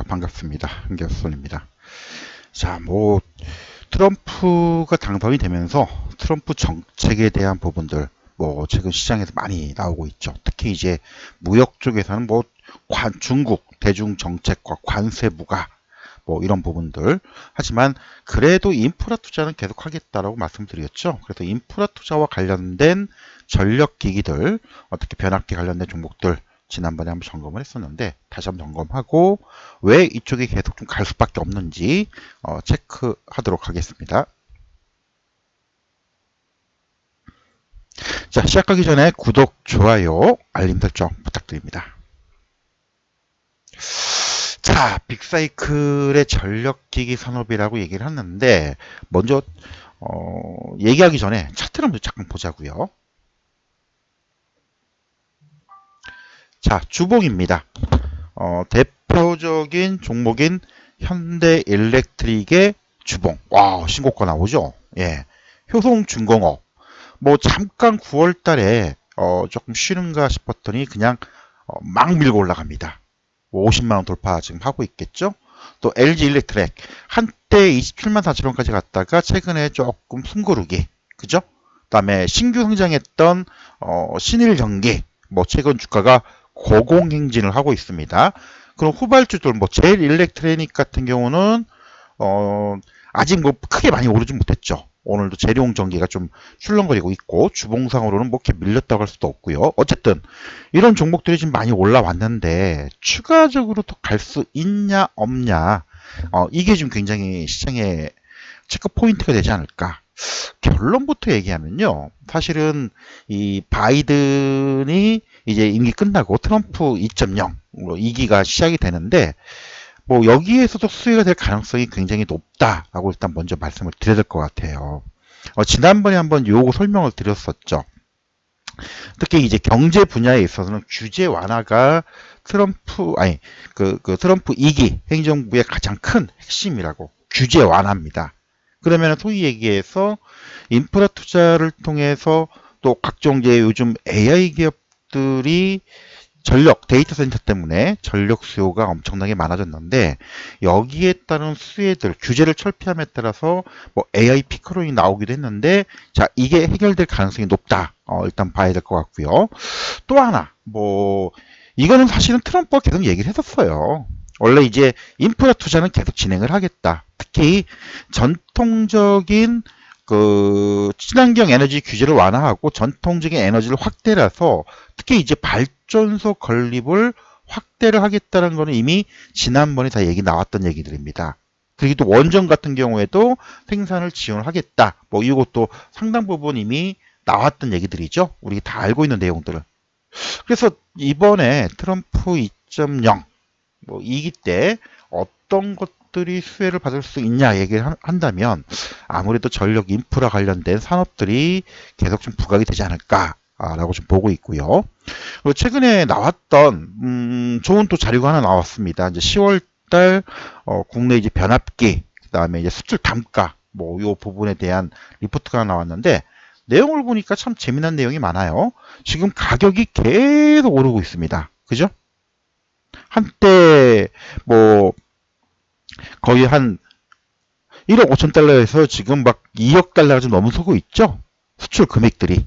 반갑습니다. 한결손입니다. 자, 트럼프가 당선이 되면서 트럼프 정책에 대한 부분들, 최근 시장에서 많이 나오고 있죠. 특히 이제 무역 쪽에서는 중국 대중 정책과 관세 부과, 이런 부분들. 하지만 그래도 인프라 투자는 계속 하겠다라고 말씀드렸죠. 그래서 인프라 투자와 관련된 전력 기기들, 어떻게 변압기 관련된 종목들, 지난번에 한번 점검을 했었는데 다시 한번 점검하고 왜 이쪽이 계속 좀 갈 수밖에 없는지 체크하도록 하겠습니다. 자, 시작하기 전에 구독, 좋아요, 알림 설정 부탁드립니다. 자, 빅사이클의 전력기기 산업이라고 얘기를 했는데 먼저 얘기하기 전에 차트를 한번 잠깐 보자고요. 자, 주봉입니다. 대표적인 종목인 현대일렉트릭의 주봉. 와, 신고가 나오죠? 예. 효성중공업. 잠깐 9월 달에 조금 쉬는가 싶었더니 그냥 막 밀고 올라갑니다. 50만원 돌파 지금 하고 있겠죠? 또 LG일렉트릭. 한때 27만 4천원까지 갔다가 최근에 조금 숨고르기. 그죠? 그 다음에 신규 상장했던 신일전기. 최근 주가가 고공행진을 하고 있습니다. 그럼 후발주들 제일일렉트로닉 같은 경우는 아직 크게 많이 오르지 못했죠. 오늘도 재룡전기가 좀 출렁거리고 있고 주봉상으로는 이렇게 밀렸다고 할 수도 없고요. 어쨌든 이런 종목들이 지금 많이 올라왔는데 추가적으로 더 갈 수 있냐 없냐, 이게 지금 굉장히 시장의 체크 포인트가 되지 않을까. 결론부터 얘기하면요, 사실은 이 바이든이 이제 임기 끝나고 트럼프 2.0 2기가 시작이 되는데 여기에서도 수혜가 될 가능성이 굉장히 높다라고 일단 먼저 말씀을 드려야 될 것 같아요. 지난번에 한번 요거 설명을 드렸었죠. 특히 이제 경제 분야에 있어서는 규제 완화가 트럼프 2기 행정부의 가장 큰 핵심이라고. 규제 완화입니다. 그러면 소위 얘기해서 인프라 투자를 통해서 또 각종 이제 요즘 AI 기업들이 데이터 센터 때문에 전력 수요가 엄청나게 많아졌는데 여기에 따른 수혜들, 규제를 철폐함에 따라서 AI 피커론이 나오기도 했는데, 자, 이게 해결될 가능성이 높다. 일단 봐야 될 것 같고요. 또 하나, 이거는 사실은 트럼프가 계속 얘기를 했었어요. 원래 이제 인프라 투자는 계속 진행을 하겠다. 특히 전통적인 친환경 에너지 규제를 완화하고 전통적인 에너지를 확대해서 특히 이제 발전소 건립을 확대를 하겠다는 거는 이미 지난번에 다 얘기 나왔던 얘기들입니다. 그리고 또 원전 같은 경우에도 생산을 지원을 하겠다. 이것도 상당 부분 이미 나왔던 얘기들이죠. 우리 다 알고 있는 내용들을. 그래서 이번에 트럼프 2.0 2기 때 어떤 것들이 수혜를 받을 수 있냐 얘기를 한다면 아무래도 전력 인프라 관련된 산업들이 계속 좀 부각이 되지 않을까라고 좀 보고 있고요. 그리고 최근에 나왔던 좋은 또 자료가 하나 나왔습니다. 이제 10월달 국내 이제 변압기, 그다음에 이제 수출 단가 요 부분에 대한 리포트가 나왔는데 내용을 보니까 참 재미난 내용이 많아요. 지금 가격이 계속 오르고 있습니다. 그죠? 한때 거의 한 1억 5천 달러에서 지금 2억 달러가 좀 넘어서고 있죠. 수출 금액들이.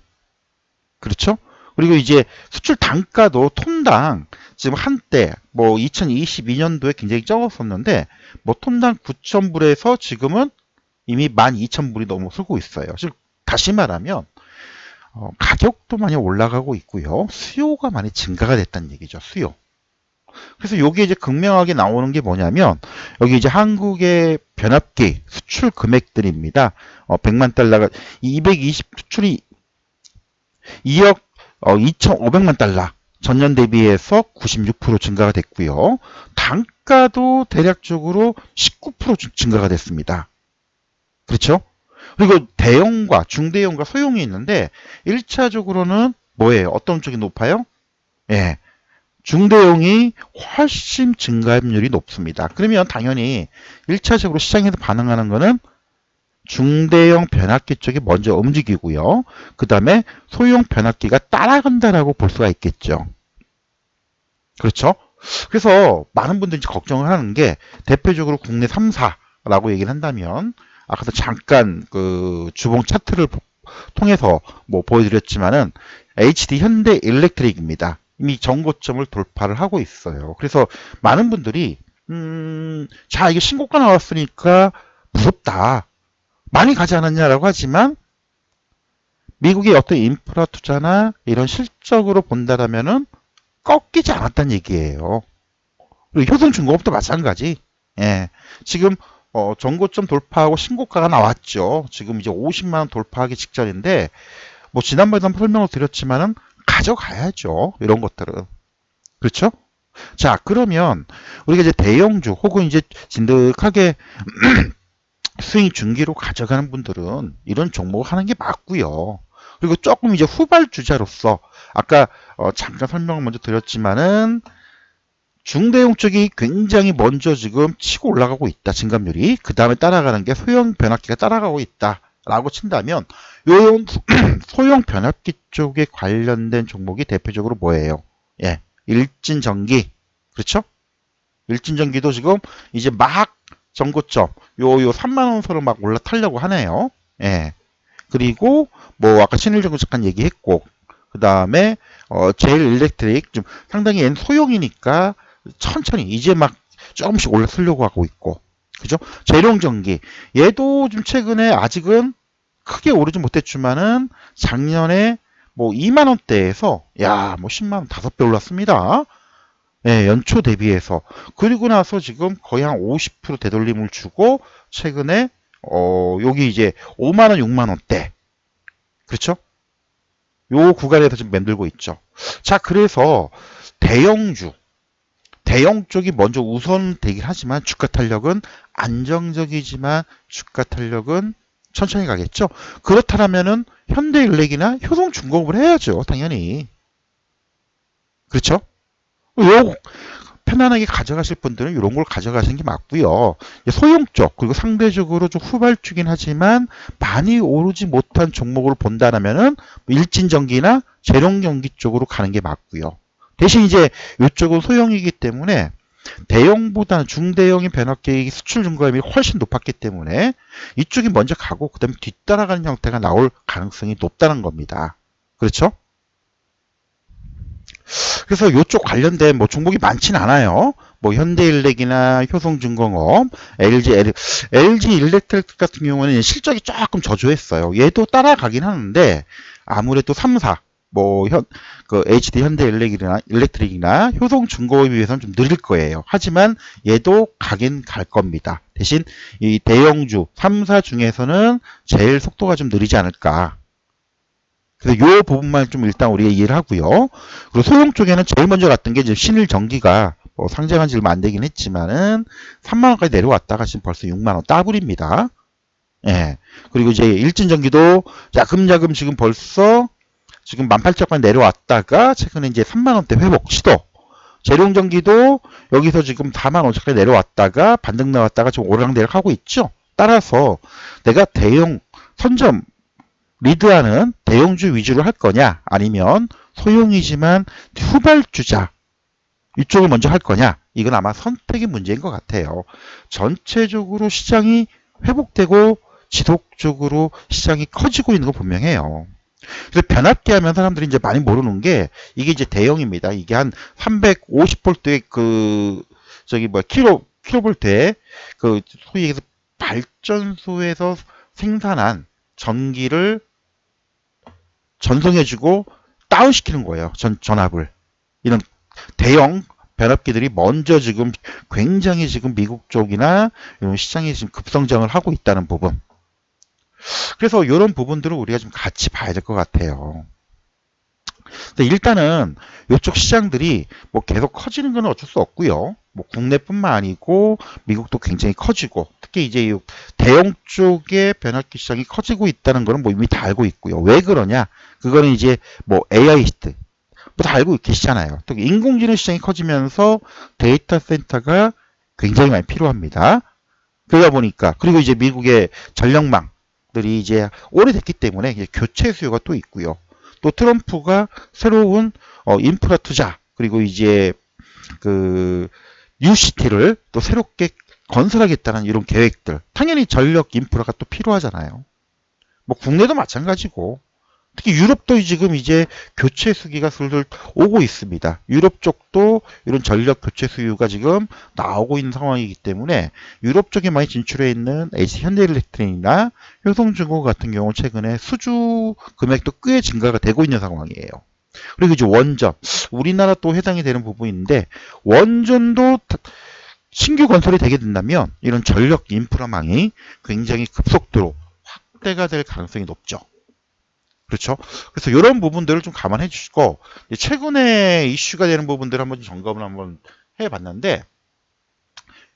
그렇죠? 그리고 이제 수출 단가도 톤당 지금 한때 2022년도에 굉장히 적었었는데 톤당 9,000불에서 지금은 이미 12,000불이 넘어서고 있어요. 즉 다시 말하면 가격도 많이 올라가고 있고요. 수요가 많이 증가가 됐다는 얘기죠. 수요. 그래서 여기에 이제 극명하게 나오는 게 뭐냐면 여기 이제 한국의 변압기 수출 금액들입니다. 100만 달러가 220 수출이 2억 2,500만 달러. 전년 대비해서 96% 증가가 됐고요. 단가도 대략적으로 19% 증가가 됐습니다. 그렇죠? 그리고 대형과 중대형과 소형이 있는데 1차적으로는 뭐예요? 어떤 쪽이 높아요? 예. 중대형이 훨씬 증가율이 높습니다. 그러면 당연히 1차적으로 시장에서 반응하는 거는 중대형 변압기 쪽이 먼저 움직이고요. 그 다음에 소형 변압기가 따라간다라고 볼 수가 있겠죠. 그렇죠? 그래서 많은 분들이 걱정을 하는 게 대표적으로 국내 3사라고 얘기를 한다면 아까도 잠깐 그 주봉 차트를 통해서 뭐 보여드렸지만은 HD 현대 일렉트릭입니다. 이미 전고점을 돌파를 하고 있어요. 그래서 많은 분들이 자 이게 신고가 나왔으니까 무섭다. 많이 가지 않았냐라고 하지만 미국의 어떤 인프라 투자나 이런 실적으로 본다라면은 꺾이지 않았다는 얘기예요. 그리고 효성중공업도 마찬가지. 예. 지금 전고점 돌파하고 신고가가 나왔죠. 지금 이제 50만 원 돌파하기 직전인데 뭐 지난번에도 한번 설명을 드렸지만은 가져가야죠. 이런 것들은. 그렇죠? 자, 그러면 우리가 이제 대형주 혹은 이제 진득하게 스윙 중기로 가져가는 분들은 이런 종목을 하는 게 맞고요. 그리고 조금 이제 후발주자로서 아까 잠깐 설명을 먼저 드렸지만은 중대형 쪽이 굉장히 먼저 지금 치고 올라가고 있다. 증감률이. 그 다음에 따라가는 게 소형 변압기가 따라가고 있다. 라고 친다면 요 소형 변압기 쪽에 관련된 종목이 대표적으로 뭐예요? 예, 일진전기. 그렇죠? 일진전기도 지금 이제 막 전고점 요 3만 원 선을 막 올라타려고 하네요. 예. 그리고 뭐 아까 신일전구 잠깐 얘기했고 그 다음에 제일 일렉트릭 좀 상당히 얘는 소형이니까 천천히 이제 막 조금씩 올라서려고 하고 있고 그죠? 재룡전기 얘도 좀 최근에 아직은 크게 오르지 못했지만은 작년에 뭐 2만 원대에서 야 뭐 10만 원 5배 올랐습니다. 예, 연초 대비해서 그리고 나서 지금 거의 한 50% 되돌림을 주고 최근에 여기 이제 5만 원 6만 원대 그렇죠? 요 구간에서 지금 맴돌고 있죠. 자, 그래서 대형주 대형 쪽이 먼저 우선되긴 하지만 주가 탄력은 안정적이지만 주가 탄력은 천천히 가겠죠. 그렇다면은 현대일렉이나 효성중공업을 해야죠. 당연히. 그렇죠? 요 편안하게 가져가실 분들은 이런 걸 가져가시는 게 맞고요. 소형 쪽 그리고 상대적으로 좀 후발주긴 하지만 많이 오르지 못한 종목을 본다면은 일진전기나 재룡전기 쪽으로 가는 게 맞고요. 대신 이제 이쪽은 소형이기 때문에 대형보다는 중대형의 변압기 수출 증가율이 훨씬 높았기 때문에 이쪽이 먼저 가고 그다음에 뒤따라가는 형태가 나올 가능성이 높다는 겁니다. 그렇죠? 그래서 이쪽 관련된 뭐 종목이 많진 않아요. 뭐 현대일렉이나 효성중공업, LG 일렉트릭 같은 경우는 실적이 조금 저조했어요. 얘도 따라가긴 하는데 아무래도 3사 그 HD 현대일렉트릭이나 효성중공업에 비해서는 좀 느릴 거예요. 하지만 얘도 가긴 갈 겁니다. 대신 이 대형주 3사 중에서는 제일 속도가 좀 느리지 않을까. 그래서 요 부분만 좀 일단 우리가 이해를 하고요. 그리고 소형 쪽에는 제일 먼저 갔던 게 이제 신일전기가 상장한 지 얼마 안 되긴 했지만은 3만 원까지 내려왔다가 지금 벌써 6만 원 따블입니다. 예. 그리고 이제 일진전기도 야금야금 지금 벌써 지금 18,000원까지 내려왔다가 최근에 이제 3만 원대 회복 시도. 재룡전기도 여기서 지금 4만 5천까지 내려왔다가 반등 나왔다가 지금 오르락내리락 하고 있죠. 따라서 내가 대형 선점 리드하는 대형주 위주로 할 거냐 아니면 소형이지만 후발주자 이쪽을 먼저 할 거냐 이건 아마 선택의 문제인 것 같아요. 전체적으로 시장이 회복되고 지속적으로 시장이 커지고 있는 거 분명해요. 그래서 변압기 하면 사람들이 이제 많이 모르는 게 이게 이제 대형입니다. 이게 한 350볼트의 킬로볼트의 그 소위 얘기해서 발전소에서 생산한 전기를 전송해주고 다운시키는 거예요. 전압을. 이런 대형 변압기들이 먼저 지금 굉장히 지금 미국 쪽이나 이런 시장이 지금 급성장을 하고 있다는 부분. 그래서 이런 부분들을 우리가 좀 같이 봐야 될 것 같아요. 근데 일단은 이쪽 시장들이 뭐 계속 커지는 건 어쩔 수 없고요. 뭐 국내뿐만 아니고 미국도 굉장히 커지고 특히 이제 대형 쪽의 변압기 시장이 커지고 있다는 거는 뭐 이미 다 알고 있고요. 왜 그러냐? 그거는 이제 뭐 AI 시대 뭐 다 알고 계시잖아요. 또 인공지능 시장이 커지면서 데이터 센터가 굉장히 많이 필요합니다. 그러다 보니까 그리고 이제 미국의 전력망들이 이제 오래됐기 때문에 이제 교체 수요가 또 있고요. 또 트럼프가 새로운 인프라 투자 그리고 이제 그 뉴시티를 또 새롭게 건설하겠다는 이런 계획들. 당연히 전력 인프라가 또 필요하잖아요. 뭐 국내도 마찬가지고 특히 유럽도 지금 이제 교체 수기가 슬슬 오고 있습니다. 유럽 쪽도 이런 전력 교체 수요가 지금 나오고 있는 상황이기 때문에 유럽 쪽에 많이 진출해 있는 HT 현대일렉트릭이나 효성중공 같은 경우 최근에 수주 금액도 꽤 증가가 되고 있는 상황이에요. 그리고 이제 원전, 우리나라 또 해당이 되는 부분인데 원전도 신규 건설이 되게 된다면 이런 전력 인프라망이 굉장히 급속도로 확대가 될 가능성이 높죠. 그렇죠. 그래서 이런 부분들을 좀 감안해 주시고 최근에 이슈가 되는 부분들을 한번 점검을 한번 해봤는데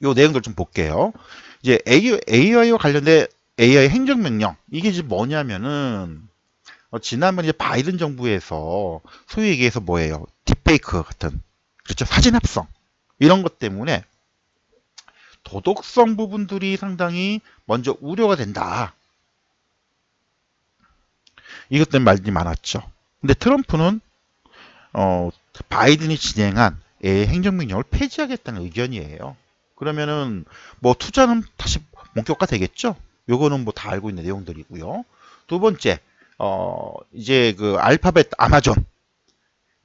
이 내용들 좀 볼게요. 이제 AI와 관련된 AI 행정명령 이게 이제 뭐냐면은 지난번 이제 바이든 정부에서 소위 얘기해서 뭐예요? 딥페이크 같은 그렇죠. 사진 합성 이런 것 때문에 도덕성 부분들이 상당히 먼저 우려가 된다. 이것 때문에 말들이 많았죠. 근데 트럼프는 바이든이 진행한 행정명령을 폐지하겠다는 의견이에요. 그러면은 뭐 투자는 다시 본격화 되겠죠? 요거는 뭐 다 알고 있는 내용들이고요. 두 번째, 이제 그 알파벳 아마존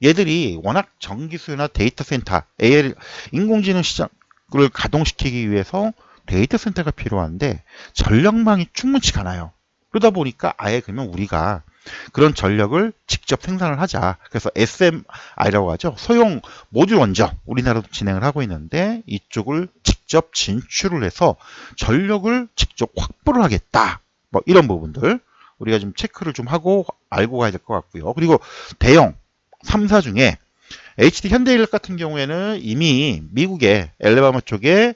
얘들이 워낙 전기 수요나 데이터 센터, AI 인공지능 시장을 가동시키기 위해서 데이터 센터가 필요한데 전력망이 충분치가 않아요. 그러다 보니까 아예 그러면 우리가 그런 전력을 직접 생산을 하자. 그래서 SMI라고 하죠. 소형 모듈 원전 우리나라도 진행을 하고 있는데 이쪽을 직접 진출을 해서 전력을 직접 확보를 하겠다. 뭐 이런 부분들 우리가 좀 체크를 좀 하고 알고 가야 될 것 같고요. 그리고 대형 3사 중에 HT 현대일렉 같은 경우에는 이미 미국의 엘레바마 쪽에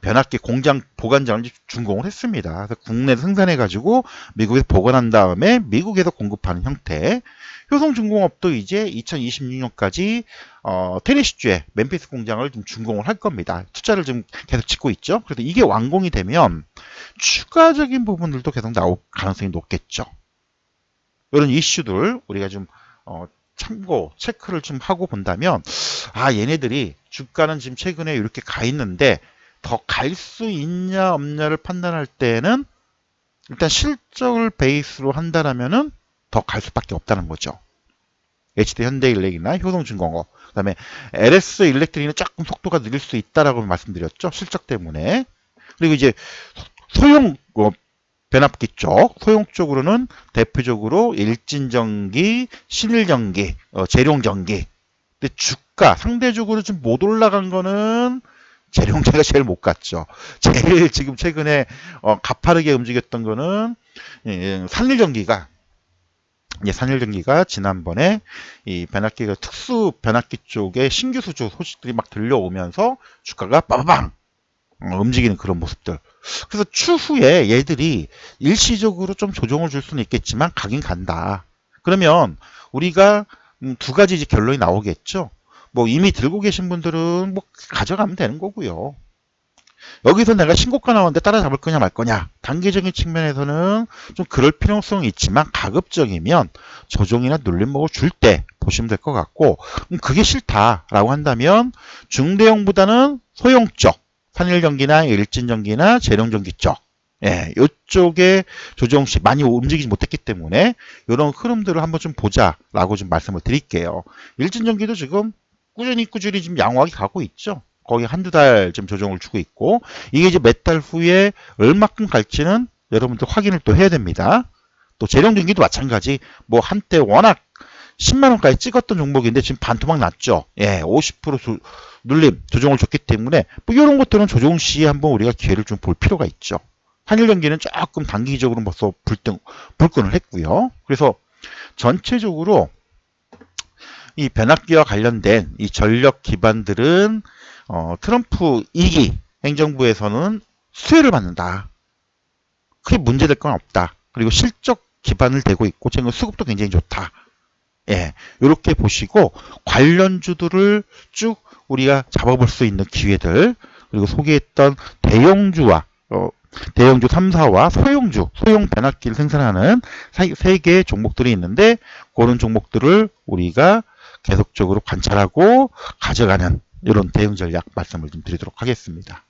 변압기 공장 보관장을 준공을 했습니다. 그래서 국내에서 생산해가지고 미국에서 보관한 다음에 미국에서 공급하는 형태. 효성중공업도 이제 2026년까지 테네시주의 멤피스 공장을 좀 준공을 할 겁니다. 투자를 좀 계속 짓고 있죠. 그래서 이게 완공이 되면 추가적인 부분들도 계속 나올 가능성이 높겠죠. 이런 이슈들 우리가 좀 참고 체크를 좀 하고 본다면 얘네들이 주가는 지금 최근에 이렇게 가 있는데 더 갈 수 있냐 없냐를 판단할 때는 일단 실적을 베이스로 한다라면은 더 갈 수밖에 없다는 거죠. HT 현대일렉이나 효성중공업 그다음에 LS 일렉트릭은 조금 속도가 느릴 수 있다라고 말씀드렸죠. 실적 때문에. 그리고 이제 소형 변압기 쪽, 소형 쪽으로는 대표적으로 일진전기, 신일전기, 재룡전기. 근데 주가 상대적으로 좀 못 올라간 거는 재룡전기가 제일 못 갔죠. 제일 지금 최근에 가파르게 움직였던 거는 산일전기가 산일전기가 지난번에 이 변압기가 특수 변압기 쪽에 신규 수주 소식들이 막 들려오면서 주가가 빠바방 움직이는 그런 모습들. 그래서 추후에 얘들이 일시적으로 좀 조정을 줄 수는 있겠지만 가긴 간다. 그러면 우리가 두 가지 이제 결론이 나오겠죠. 뭐 이미 들고 계신 분들은 뭐 가져가면 되는 거고요. 여기서 내가 신고가 나오는데 따라잡을 거냐 말 거냐. 단기적인 측면에서는 좀 그럴 필요성이 있지만 가급적이면 조정이나 눌림목을 줄 때 보시면 될 것 같고 그게 싫다라고 한다면 중대형보다는 소형 쪽 산일전기나 일진전기나 재룡전기 쪽 이쪽에 조정시 많이 움직이지 못했기 때문에 이런 흐름들을 한번 좀 보자라고 좀 말씀을 드릴게요. 일진전기도 지금 꾸준히 지금 양호하게 가고 있죠. 거의 한두 달 지금 조정을 주고 있고 이게 이제 몇 달 후에 얼마큼 갈지는 여러분들 확인을 또 해야 됩니다. 또 재룡전기도 마찬가지 뭐 한때 워낙 10만원까지 찍었던 종목인데 지금 반토막 났죠. 50% 눌림 조정을 줬기 때문에 뭐 이런 것들은 조정 시에 한번 우리가 기회를 좀 볼 필요가 있죠. 한일전기는 조금 단기적으로 벌써 불끈을 했고요. 그래서 전체적으로 이 변압기와 관련된 이 전력 기반들은 트럼프 2기 행정부에서는 수혜를 받는다. 크게 문제될 건 없다. 그리고 실적 기반을 대고 있고 지금 수급도 굉장히 좋다. 이렇게 보시고 관련주들을 쭉 우리가 잡아볼 수 있는 기회들 그리고 소개했던 대형주와 대형주 3사와 소형 변압기를 생산하는 3개의 종목들이 있는데 그런 종목들을 우리가 계속적으로 관찰하고 가져가는 이런 대응 전략 말씀을 좀 드리도록 하겠습니다.